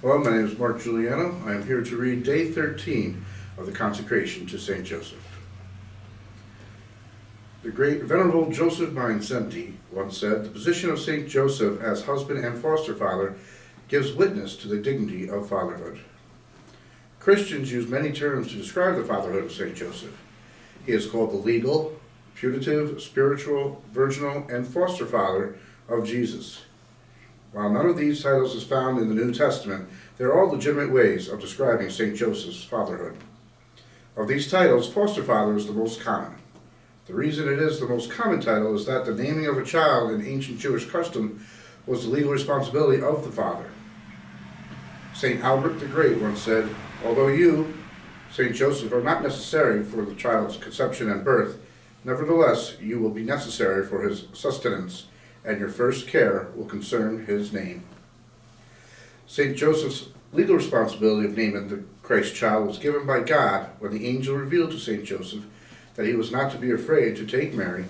Hello, my name is Marc Guiliani. I am here to read Day 13 of the consecration to St. Joseph. The great Venerable Joseph Vincenti once said, "The position of St. Joseph as husband and foster father gives witness to the dignity of fatherhood." Christians use many terms to describe the fatherhood of St. Joseph. He is called the legal, putative, spiritual, virginal, and foster father of Jesus. While none of these titles is found in the New Testament, they are all legitimate ways of describing St. Joseph's fatherhood. Of these titles, foster father is the most common. The reason it is the most common title is that the naming of a child in ancient Jewish custom was the legal responsibility of the father. St. Albert the Great once said, "Although you, St. Joseph, are not necessary for the child's conception and birth, nevertheless you will be necessary for his sustenance, and your first care will concern his name." St. Joseph's legal responsibility of naming the Christ child was given by God when the angel revealed to St. Joseph that he was not to be afraid to take Mary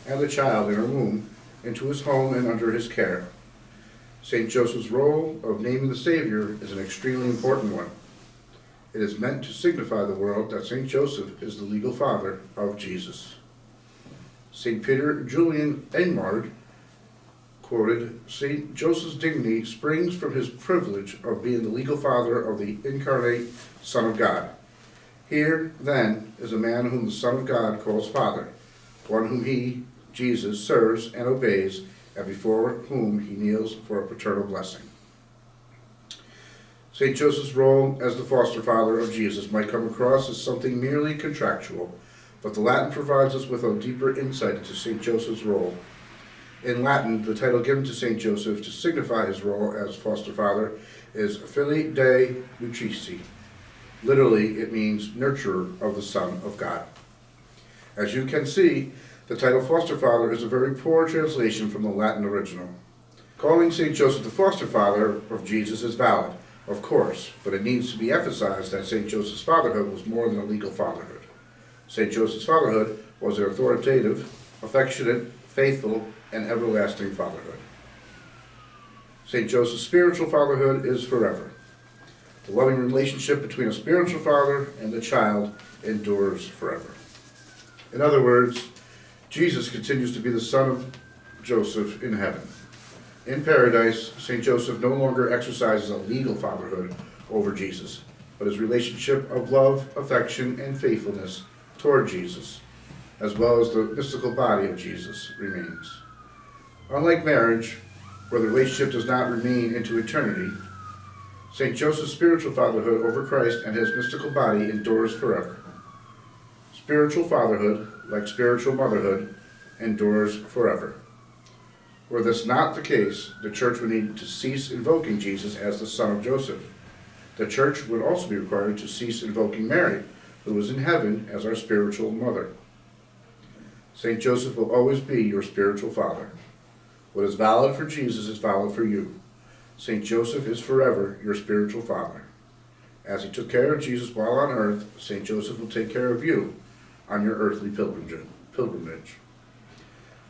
and the child in her womb into his home and under his care. St. Joseph's role of naming the Savior is an extremely important one. It is meant to signify the world that St. Joseph is the legal father of Jesus. St. Peter Julian Einmard quoted, "St. Joseph's dignity springs from his privilege of being the legal father of the incarnate Son of God. Here, then, is a man whom the Son of God calls Father, one whom he, Jesus, serves and obeys, and before whom he kneels for a paternal blessing." St. Joseph's role as the foster father of Jesus might come across as something merely contractual, but the Latin provides us with a deeper insight into St. Joseph's role. In Latin, the title given to St. Joseph to signify his role as foster father is Filii Dei Nutrici. Literally, it means nurturer of the Son of God. As you can see, the title foster father is a very poor translation from the Latin original. Calling St. Joseph the foster father of Jesus is valid, of course, but it needs to be emphasized that St. Joseph's fatherhood was more than a legal fatherhood. St. Joseph's fatherhood was an authoritative, affectionate, faithful, and everlasting fatherhood. St. Joseph's spiritual fatherhood is forever. The loving relationship between a spiritual father and the child endures forever. In other words, Jesus continues to be the son of Joseph in heaven. In paradise, St. Joseph no longer exercises a legal fatherhood over Jesus, but his relationship of love, affection, and faithfulness toward Jesus, as well as the mystical body of Jesus, remains. Unlike marriage, where the relationship does not remain into eternity, St. Joseph's spiritual fatherhood over Christ and his mystical body endures forever. Spiritual fatherhood, like spiritual motherhood, endures forever. Were this not the case, the Church would need to cease invoking Jesus as the son of Joseph. The Church would also be required to cease invoking Mary, who is in heaven, as our spiritual mother. St. Joseph will always be your spiritual father. What is valid for Jesus is valid for you. St. Joseph is forever your spiritual father. As he took care of Jesus while on earth, St. Joseph will take care of you on your earthly pilgrimage.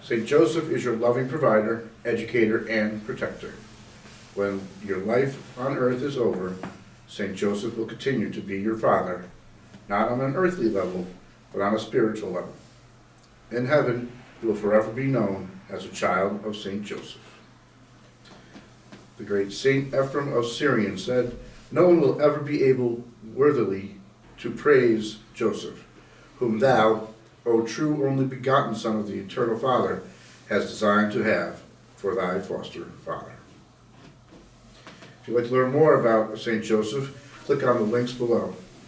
St. Joseph is your loving provider, educator, and protector. When your life on earth is over, St. Joseph will continue to be your father, not on an earthly level, but on a spiritual level. In heaven, you will forever be known as a child of St. Joseph. The great St. Ephrem of Syrian said, "No one will ever be able worthily to praise Joseph, whom thou, O true only begotten Son of the Eternal Father, hast designed to have for thy foster father." If you'd like to learn more about St. Joseph, click on the links below.